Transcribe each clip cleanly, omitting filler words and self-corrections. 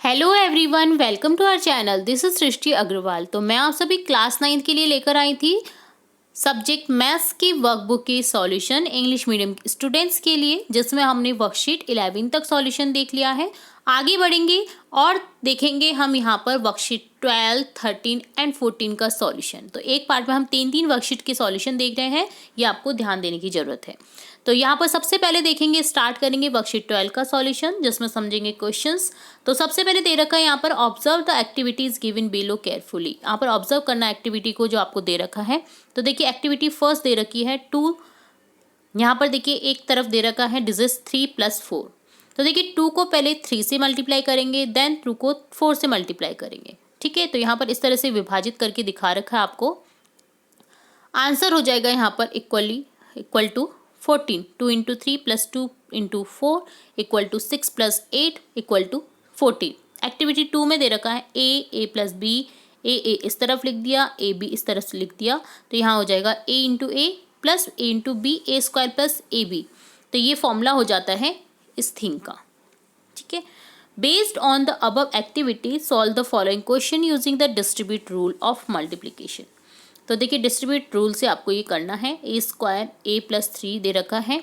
Hello everyone, welcome to our channel. This is Srishti Agarwal. तो मैं आप सभी क्लास 9 के लिए लेकर आई थी सब्जेक्ट मैथ्स की वर्कबुक की सॉल्यूशन इंग्लिश मीडियम स्टूडेंट्स के लिए, जिसमें हमने वर्कशीट 11 तक सॉल्यूशन देख लिया है। आगे बढ़ेंगे और देखेंगे हम यहाँ पर वर्कशीट 12, 13 एंड 14 का सॉल्यूशन। तो एक पार्ट में हम तीन वर्कशीट के सॉल्यूशन देख रहे हैं, ये आपको ध्यान देने की जरूरत है। तो यहाँ पर सबसे पहले देखेंगे, स्टार्ट करेंगे वर्कशीट 12 का सॉल्यूशन, जिसमें समझेंगे क्वेश्चंस। तो सबसे पहले दे रखा है यहाँ पर observe the activities given below carefully. यहाँ पर ऑब्जर्व करना एक्टिविटी को जो आपको दे रखा है। तो देखिए एक्टिविटी फर्स्ट दे रखी है 2। यहाँ पर देखिए एक तरफ दे रखा है डिजिट 3 + 4। तो देखिए 2 को पहले 3 से मल्टीप्लाई करेंगे, देन 2 को 4 से मल्टीप्लाई करेंगे। ठीक है, तो यहाँ पर इस तरह से विभाजित करके दिखा रखा है आपको। आंसर हो जाएगा यहाँ पर इक्वल टू 14। 2 × 3 + 2 × 4 = 6 + 8 = 14। एक्टिविटी 2 में दे रखा है a + b। a इस तरफ लिख दिया, a b इस तरफ से लिख दिया। तो यहाँ हो जाएगा a × a + a × b a² + ab। तो ये फॉर्मूला हो जाता है इस थिंग का। ठीक है, based on the above activity solve the following question using the distribute rule of multiplication. तो देखिए डिस्ट्रीब्यूट रूल से आपको ये करना है। a² a + 3 दे रखा है।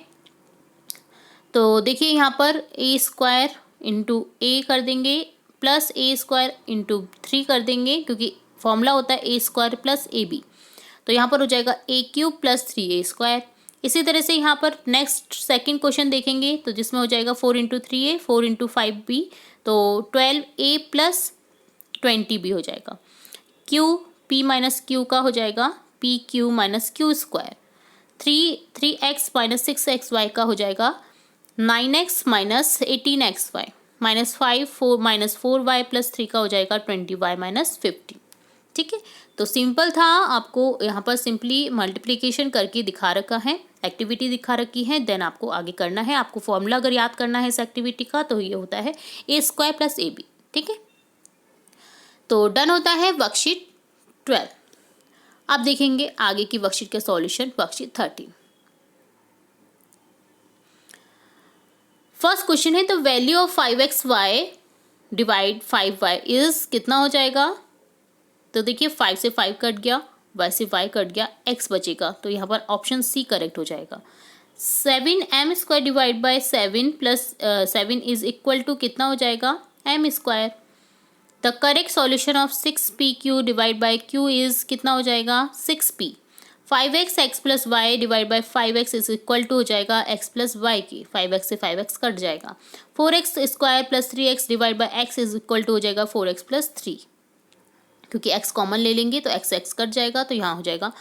तो देखिए यहाँ पर a² × a कर देंगे प्लस a² × 3 कर देंगे, क्योंकि फॉर्मूला होता है a² + ab। तो यहाँ पर हो जाएगा a³ + 3a²। इसी तरह से यहाँ पर नेक्स्ट सेकंड क्वेश्चन देखेंगे, तो जिसमें हो जाएगा 4 × 3a 4 × 5b। तो 12a + 20b हो जाएगा। p - q का हो जाएगा pq - q²। 3x - 6xy का हो जाएगा 9x - 18xy। -5 4y + 3 का हो जाएगा 20y - 15। ठीक है, तो सिंपल था। आपको यहाँ पर सिंपली मल्टीप्लिकेशन करके दिखा रखा है, एक्टिविटी दिखा रखी है, देन आपको आगे करना है। आपको फॉर्मूला अगर याद करना है इस एक्टिविटी का, तो ये होता है a² + ab। ठीक है, तो डन होता है वर्कशीट 12। अब देखेंगे आगे की वर्कशीट के सॉल्यूशन, वर्कशीट 13। फर्स्ट क्वेश्चन है, the value of 5xy / 5y is कितना हो जाएगा। तो देखिए 5 से 5 कट गया, y से y कट गया, x बचेगा। तो यहाँ पर ऑप्शन सी करेक्ट हो जाएगा। 7m² / 7 + 7 इज इक्वल टू कितना हो जाएगा, m²। The correct solution of 6pq / q is कितना हो जाएगा, 6p। 5x + y / 5x is equal to हो जाएगा x + y की। 5x से 5x कट जाएगा। 4x² + 3x / x is equal to हो जाएगा 4x + 3, क्योंकि x कॉमन ले लेंगे तो x कट जाएगा। तो यहाँ हो जाएगा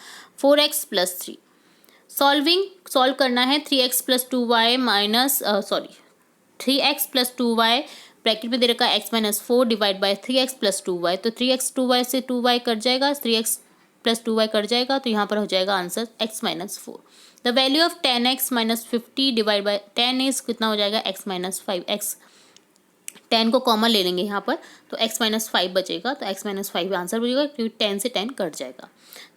4x + 3। सॉल्व करना है 3x + 2y - 3x + 2y bracket में दे रखा है x - 4 / 3x + 2y। तो 3x 2y से 2y कट जाएगा, 3x + 2y कट जाएगा। तो यहाँ पर हो जाएगा answer x - 4। The value of 10x - 50 / 10 is कितना हो जाएगा, x - 5। x 10 को कॉमन ले लेंगे यहाँ पर, तो x - 5 बचेगा। तो x - 5 आंसर बचेगा, क्योंकि 10 से 10 कट जाएगा।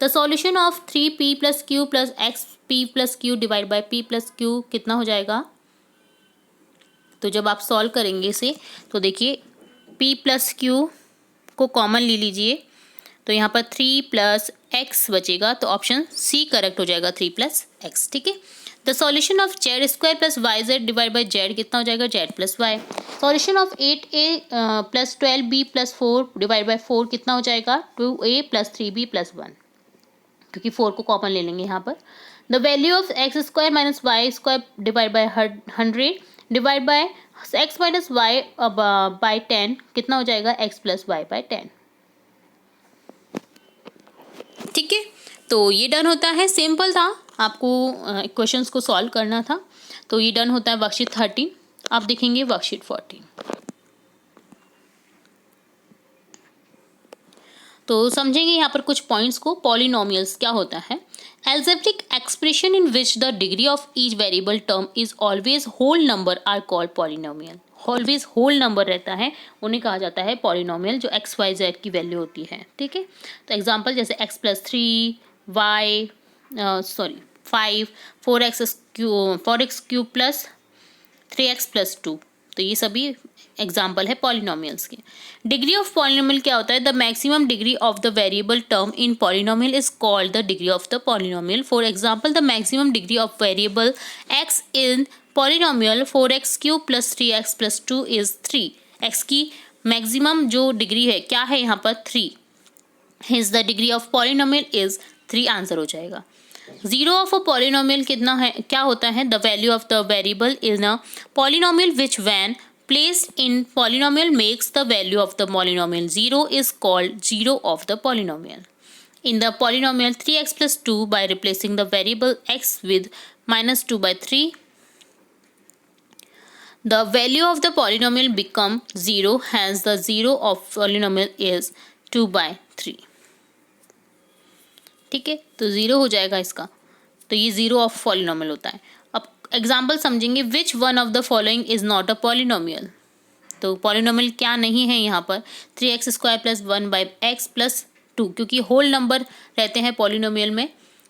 The solution of 3p + q + xp + q / p + q कितना हो जाएगा। तो जब आप सॉल्व करेंगे इसे, तो देखिए p + q को कॉमन ले लीजिए। तो यहाँ पर 3 + x बचेगा। तो ऑप्शन सी करेक्ट हो जाएगा, 3 + x। ठीक है, the solution of z² + yz / z कितना हो जाएगा, z + y। Solution of 8a + 12b + 4 / 4 कितना हो जाएगा, 2a + 3b + 1, क्योंकि 4 को कॉमन ले लेंगे यहाँ पर। The value of x² - y² / 100 divide by x - y by 10 कितना हो जाएगा, x + y by 10। ठीक है, तो ये डन होता है। सिंपल था, आपको क्वेश्चंस को सॉल्व करना था। तो ये डन होता है वर्कशीट 13। अब देखेंगे वर्कशीट 14। तो समझेंगे यहाँ पर कुछ पॉइंट्स को। पॉलिनोमियल्स क्या होता है, algebraic expression in which the degree of each variable term is always whole number are called polynomial. Always whole number रहता है, उन्हें कहा जाता है पॉलिनोमियल, जो x y z की वैल्यू होती है। ठीक है, तो एग्जांपल जैसे x + 3 y 5 4x³ + 3x + 2 तो ये सभी एग्जाम्पल है पॉलिनोमियल्स के। डिग्री ऑफ पॉलिनोमियल क्या होता है? The maximum degree of the variable term in polynomial is called the degree of the polynomial. For example, the maximum degree of variable x in polynomial 4x³ + 3x + 2 is 3। X की maximum जो degree है क्या है यहाँ पर? 3। Hints the degree of polynomial is 3, answer हो जाएगा। Zero of a polynomial कितना है, क्या होता है? The value of the variable in a polynomial which when placed in polynomial makes the value of the polynomial 0 is called zero of the polynomial. In the polynomial 3x + 2, by replacing the variable x with -2/3, the value of the polynomial become 0, hence the zero of polynomial is 2/3. ठीक है, तो 0 हो जाएगा इसका, तो ये 0 of polynomial होता है। अब एग्जाम्पल समझेंगे। Which one of the following is not a polynomial? तो पॉलिनोमियल क्या नहीं है यहाँ पर? 3x² + 1/x + 2, क्योंकि होल नंबर रहते हैं पॉलिनोमियल में,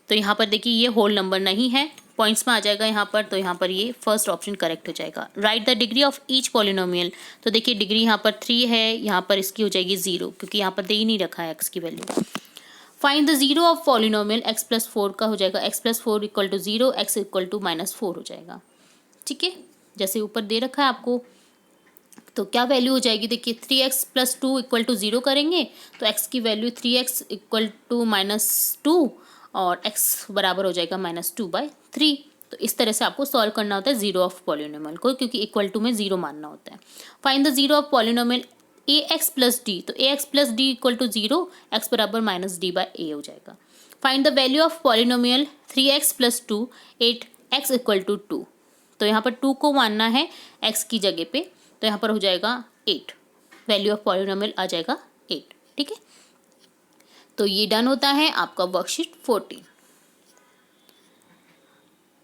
तो यहाँ पर देखिए ये होल नंबर नहीं है, पॉइंट्स में आ जाएगा यहाँ पर, तो यहाँ पर ये फर्स्ट ऑप्शन करेक्ट हो जाएगा। Right the degree of each polynomial, तो देखिए डिग्री यहाँ पर 3 है, यहाँ पर इसकी हो जाएगी 0, क्योंकि यहाँ पर दे ही नहीं रखा है x की value. Find the zero of polynomial x + 4 का हो जाएगा x + 4 = 0, x = -4 हो जाएगा। ठीक है, जैसे ऊपर दे रखा है आपको, तो क्या वैल्यू हो जाएगी? देखिए 3x + 2 = 0 करेंगे तो x की वैल्यू 3x = -2 और x बराबर हो जाएगा -2/3। तो इस तरह से आपको सॉल्व करना होता है जीरो ऑफ पॉलिनोमियल को, क्योंकि इक्वल टू में 0 मानना होता है। Find the zero of polynomial ax + d, तो ax + d = 0, x बराबर -d/a हो जाएगा। Find the value of polynomial 3x + 2 8x = 2, तो यहाँ पर 2 को मानना है x की जगह पे, तो यहाँ पर हो जाएगा 8, वैल्यू ऑफ पॉलिनोमियल आ जाएगा 8। ठीक है, तो ये डन होता है आपका वर्कशीट 14।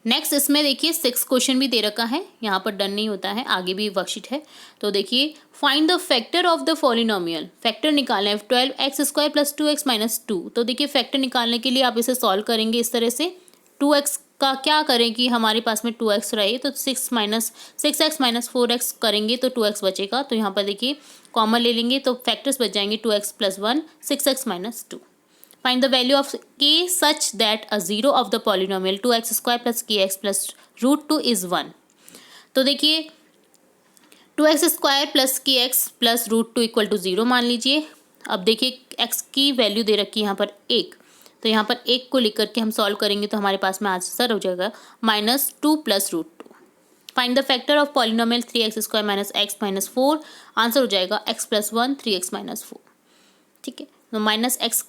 नेक्स्ट इसमें देखिए 6 क्वेश्चन भी दे रखा है, यहाँ पर डन नहीं होता है, आगे भी वर्कशीट है। तो देखिए find the factor of the polynomial, factor निकालना है 12x² + 2x - 2। तो देखिए फैक्टर निकालने के लिए आप इसे सॉल्व करेंगे इस तरह से। 2x का क्या करें कि हमारे पास में 2x रहे, तो 6x - 4x करेंगे तो 2x बचेगा, तो यहाँ पर देखिए कॉमन ले लेंगे तो फैक्टर्स बच जाएंगे 2x + 1 6x - 2। Find the value of k such that a zero of the polynomial 2x² + kx + √2 is 1। तो देखिए 2x² + kx + √2 = 0 मान लीजिए। अब देखिए x की वैल्यू दे रखी है यहाँ पर 1, तो यहाँ पर 1 को लेकर के हम सॉल्व करेंगे तो हमारे पास में आंसर हो जाएगा -2 + √2। Find the factor of polynomial 3x² - x - 4, answer हो जाएगा x + 1 3x - 4। ठीक है, तो -x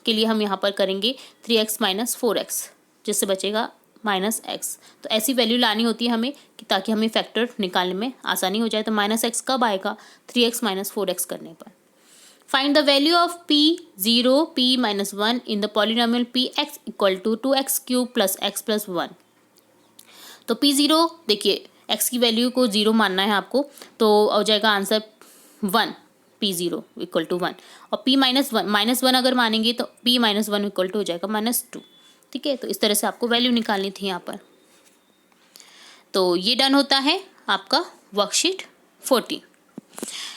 के लिए हम यहाँ पर करेंगे 3x - 4x, जिससे बचेगा -x। तो ऐसी वैल्यू लानी होती है हमें कि ताकि हमें फैक्टर निकालने में आसानी हो जाए। तो -x कब आएगा? 3x - 4x करने पर। Find the value of p0 p - 1 in the polynomial px = 2x³ + x + 1। तो p0 देखिए x की वैल्यू को 0 मानना है आपको, तो हो जाएगा आंसर 1, p0 = 1, और p - 1 अगर मानेंगे तो p - 1 = हो जाएगा -2। ठीक है, तो इस तरह से आपको वैल्यू निकालनी थी यहाँ पर। तो ये डन होता है आपका वर्कशीट 14।